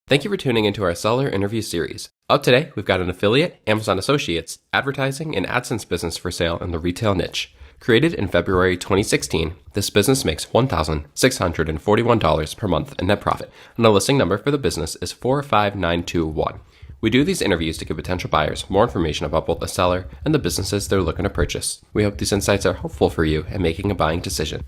Thank you for tuning into our seller interview series. Up today, we've got an affiliate, Amazon Associates, advertising and AdSense business for sale in the retail niche. Created in February 2016, this business makes $1,641 per month in net profit, and the listing number for the business is 45921. We do these interviews to give potential buyers more information about both the seller and the businesses they're looking to purchase. We hope these insights are helpful for you in making a buying decision.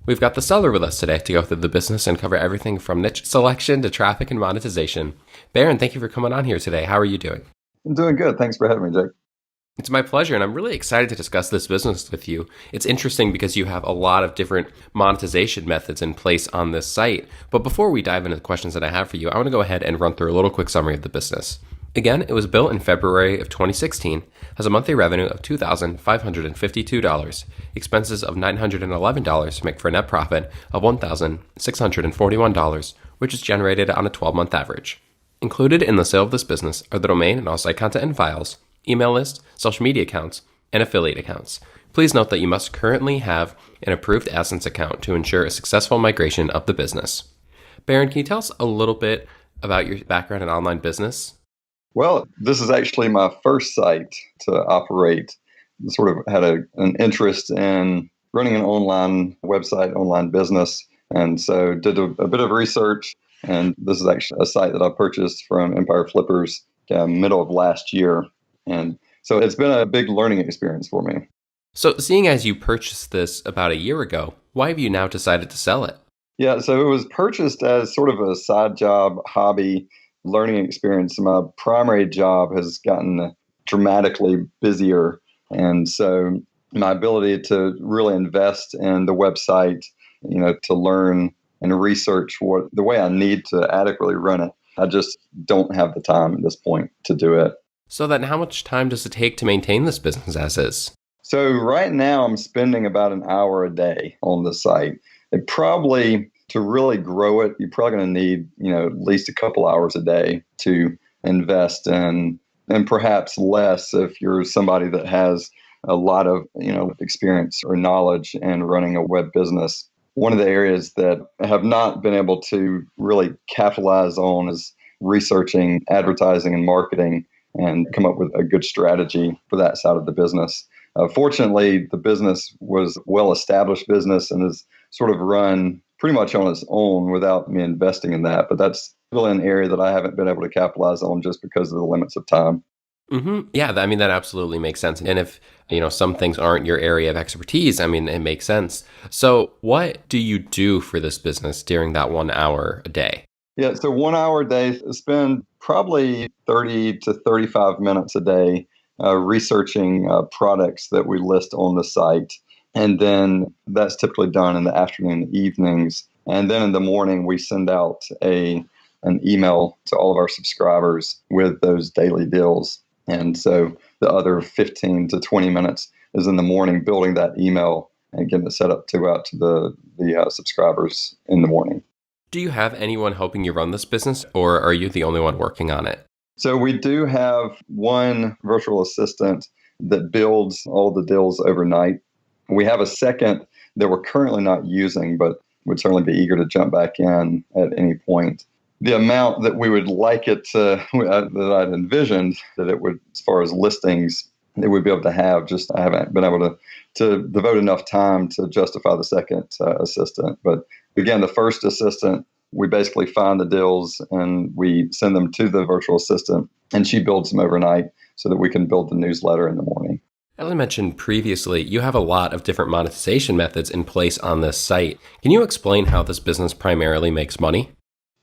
We've got the seller with us today to go through the business and cover everything from niche selection to traffic and monetization. Baron, thank you for coming on here today. How are you doing? I'm doing good. Thanks for having me, Jake. It's my pleasure, and I'm really excited to discuss this business with you. It's interesting because you have a lot of different monetization methods in place on this site. But before we dive into the questions that I have for you, I want to go ahead and run through a little quick summary of the business. Again, it was built in February of 2016, has a monthly revenue of $2,552, expenses of $911 to make for a net profit of $1,641, which is generated on a 12-month average. Included in the sale of this business are the domain and all site content and files, email list, social media accounts, and affiliate accounts. Please note that you must currently have an approved AdSense account to ensure a successful migration of the business. Baron, can you tell us a little bit about your background in online business? Well, this is actually my first site to operate. Sort of had an interest in running an online website, online business, and so did a bit of research. And this is actually a site that I purchased from Empire Flippers middle of last year. And so it's been a big learning experience for me. So seeing as you purchased this about a year ago, why have you now decided to sell it? Yeah, so it was purchased as sort of a side job, hobby, learning experience. My primary job has gotten dramatically busier. And so my ability to really invest in the website, to learn and research the way I need to adequately run it, I just don't have the time at this point to do it. So then how much time does it take to maintain this business as is? So right now I'm spending about an hour a day on the site. To really grow it, you're probably going to need, at least a couple hours a day to invest in, and perhaps less if you're somebody that has a lot of, experience or knowledge in running a web business. One of the areas that I have not been able to really capitalize on is researching advertising and marketing and come up with a good strategy for that side of the business. Fortunately, the business was a well-established business and is sort of run pretty much on its own without me investing in that. But that's really an area that I haven't been able to capitalize on just because of the limits of time. Mm-hmm. Yeah, that absolutely makes sense. And if, some things aren't your area of expertise, it makes sense. So what do you do for this business during that 1 hour a day? Yeah, so 1 hour a day, spend probably 30 to 35 minutes a day researching products that we list on the site. And then that's typically done in the afternoon and evenings. And then in the morning, we send out an email to all of our subscribers with those daily deals. And so the other 15 to 20 minutes is in the morning building that email and getting it set up to go out to the subscribers in the morning. Do you have anyone helping you run this business, or are you the only one working on it? So we do have one virtual assistant that builds all the deals overnight. We have a second that we're currently not using, but would certainly be eager to jump back in at any point. The amount that we would like it to, that I'd envisioned that it would, as far as listings, it would be able to have, just I haven't been able to devote enough time to justify the second assistant. But again, the first assistant, we basically find the deals and we send them to the virtual assistant, and she builds them overnight so that we can build the newsletter in the morning. As I mentioned previously, you have a lot of different monetization methods in place on this site. Can you explain how this business primarily makes money?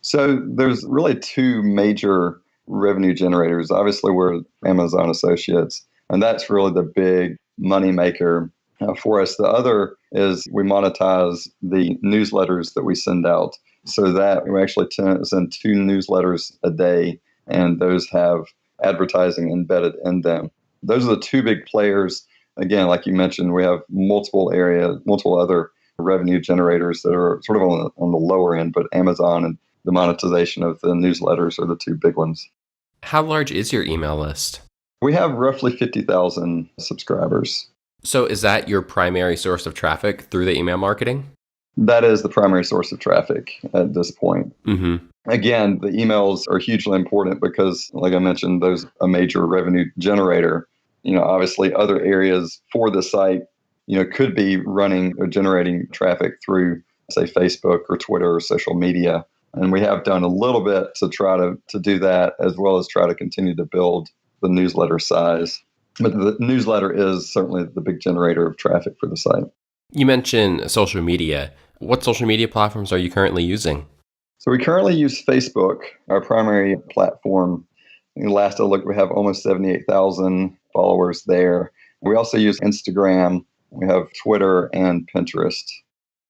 So there's really two major revenue generators. Obviously, we're Amazon Associates, and that's really the big money maker for us. The other is we monetize the newsletters that we send out, so that we actually send 2 newsletters a day, and those have advertising embedded in them. Those are the two big players. Again, like you mentioned, we have multiple other revenue generators that are sort of on the lower end, but Amazon and the monetization of the newsletters are the two big ones. How large is your email list? We have roughly 50,000 subscribers. So is that your primary source of traffic through the email marketing? That is the primary source of traffic at this point. Mm-hmm. Again, the emails are hugely important because, like I mentioned, those a major revenue generator. Obviously, other areas for the site, could be running or generating traffic through, say, Facebook or Twitter or social media. And we have done a little bit to try to do that, as well as try to continue to build the newsletter size. But the newsletter is certainly the big generator of traffic for the site. You mentioned social media. What social media platforms are you currently using? So we currently use Facebook, our primary platform. Last I looked, we have almost 78,000 followers there. We also use Instagram. We have Twitter and Pinterest.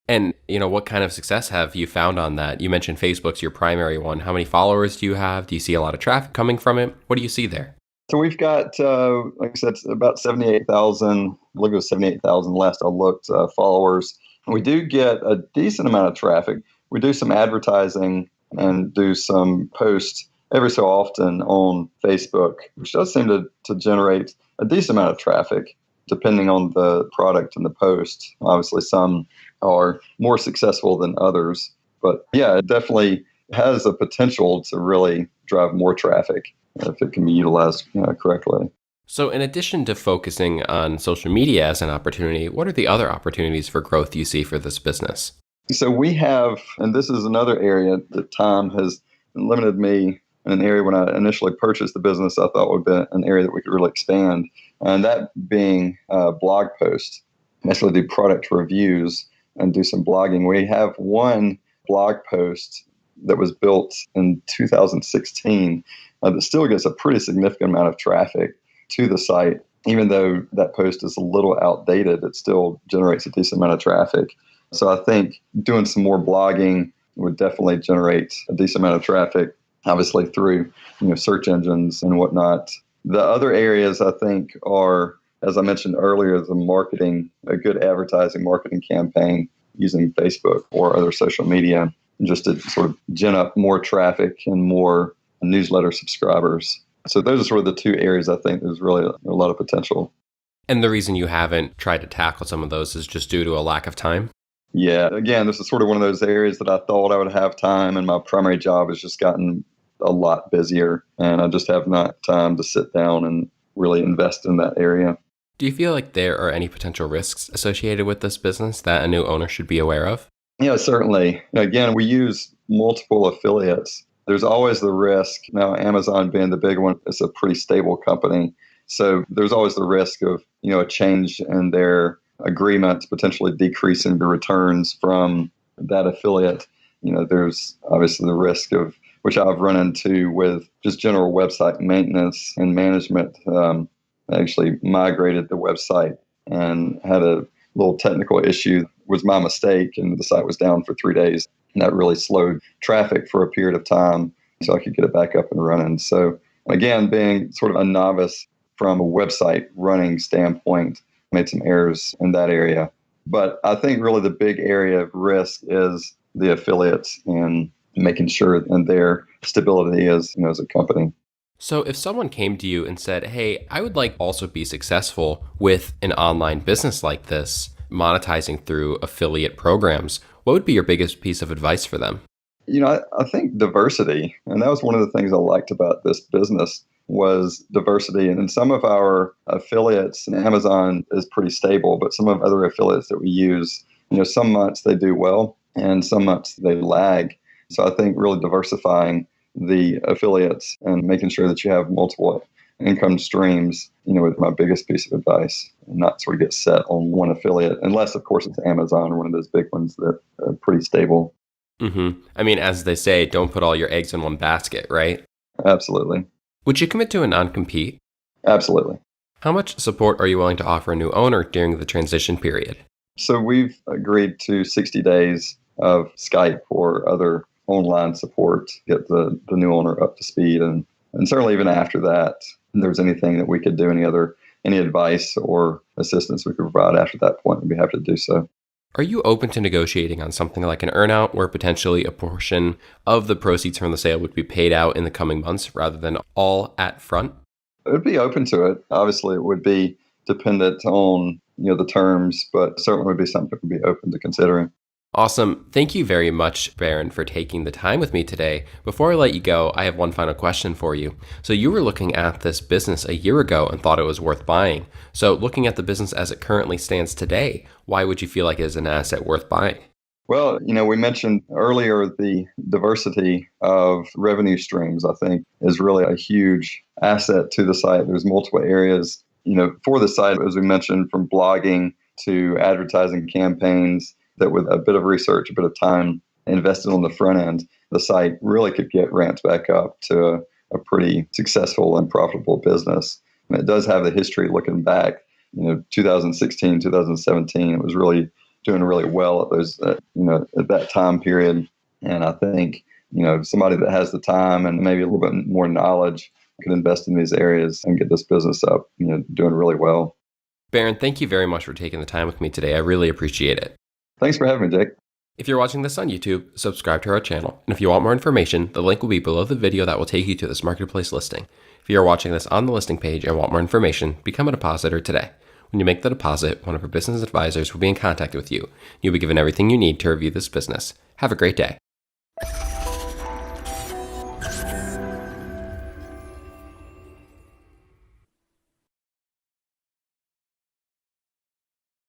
And, what kind of success have you found on that? You mentioned Facebook's your primary one. How many followers do you have? Do you see a lot of traffic coming from it? What do you see there? So we've got, like I said, about 78,000, I believe it was 78,000 last I looked, followers. We do get a decent amount of traffic. We do some advertising and do some posts every so often on Facebook, which does seem to generate a decent amount of traffic, depending on the product and the post. Obviously, some are more successful than others. But yeah, it definitely has a potential to really drive more traffic if it can be utilized correctly. So, in addition to focusing on social media as an opportunity, what are the other opportunities for growth you see for this business? So we have, and this is another area that time has limited me in an area when I initially purchased the business, I thought would be an area that we could really expand. And that being blog posts. I actually do product reviews and do some blogging. We have one blog post that was built in 2016 that still gets a pretty significant amount of traffic to the site. Even though that post is a little outdated, it still generates a decent amount of traffic. So I think doing some more blogging would definitely generate a decent amount of traffic, obviously through search engines and whatnot. The other areas I think are, as I mentioned earlier, the marketing, a good advertising marketing campaign using Facebook or other social media, just to sort of gin up more traffic and more newsletter subscribers. So those are sort of the two areas I think there's really a lot of potential. And the reason you haven't tried to tackle some of those is just due to a lack of time? Yeah, again, this is sort of one of those areas that I thought I would have time, and my primary job has just gotten a lot busier, and I just have not time to sit down and really invest in that area. Do you feel like there are any potential risks associated with this business that a new owner should be aware of? Yeah, certainly. Again, we use multiple affiliates. There's always the risk. Now, Amazon being the big one, it's a pretty stable company. So there's always the risk of, a change in their agreement, potentially decreasing the returns from that affiliate. There's obviously the risk of, which I've run into with just general website maintenance and management. I actually migrated the website and had a little technical issue. It was my mistake, and the site was down for 3 days. And that really slowed traffic for a period of time so I could get it back up and running. So again, being sort of a novice from a website running standpoint, made some errors in that area. But I think really the big area of risk is the affiliates and making sure and their stability as a company. So if someone came to you and said, hey, I would like also be successful with an online business like this, monetizing through affiliate programs, what would be your biggest piece of advice for them? I think diversity, and that was one of the things I liked about this business was diversity. And in some of our affiliates, and Amazon is pretty stable, but some of other affiliates that we use, some months they do well and some months they lag. So I think really diversifying the affiliates and making sure that you have multiple income streams, is my biggest piece of advice, and not sort of get set on one affiliate, unless of course it's Amazon or one of those big ones that are pretty stable. Mm-hmm. I mean, as they say, don't put all your eggs in one basket, right? Absolutely. Would you commit to a non-compete? Absolutely. How much support are you willing to offer a new owner during the transition period? So we've agreed to 60 days of Skype or other online support to get the new owner up to speed. And certainly even after that, if there's anything that we could do, any advice or assistance we could provide after that point, we'd be happy to do so. Are you open to negotiating on something like an earnout where potentially a portion of the proceeds from the sale would be paid out in the coming months rather than all at front? I would be open to it. Obviously, it would be dependent on the terms, but certainly would be something we'd be open to considering. Awesome. Thank you very much, Baron, for taking the time with me today. Before I let you go, I have one final question for you. So you were looking at this business a year ago and thought it was worth buying. So looking at the business as it currently stands today, why would you feel like it is an asset worth buying? Well, we mentioned earlier the diversity of revenue streams, I think, is really a huge asset to the site. There's multiple areas, for the site, as we mentioned, from blogging to advertising campaigns that with a bit of research, a bit of time invested on the front end, the site really could get ramped back up to a pretty successful and profitable business. And it does have the history looking back, 2016, 2017, it was really doing really well at those, at that time period. And I think, somebody that has the time and maybe a little bit more knowledge could invest in these areas and get this business up, doing really well. Baron, thank you very much for taking the time with me today. I really appreciate it. Thanks for having me, Jake. If you're watching this on YouTube, subscribe to our channel. And if you want more information, the link will be below the video that will take you to this marketplace listing. If you are watching this on the listing page and want more information, become a depositor today. When you make the deposit, one of our business advisors will be in contact with you. You'll be given everything you need to review this business. Have a great day.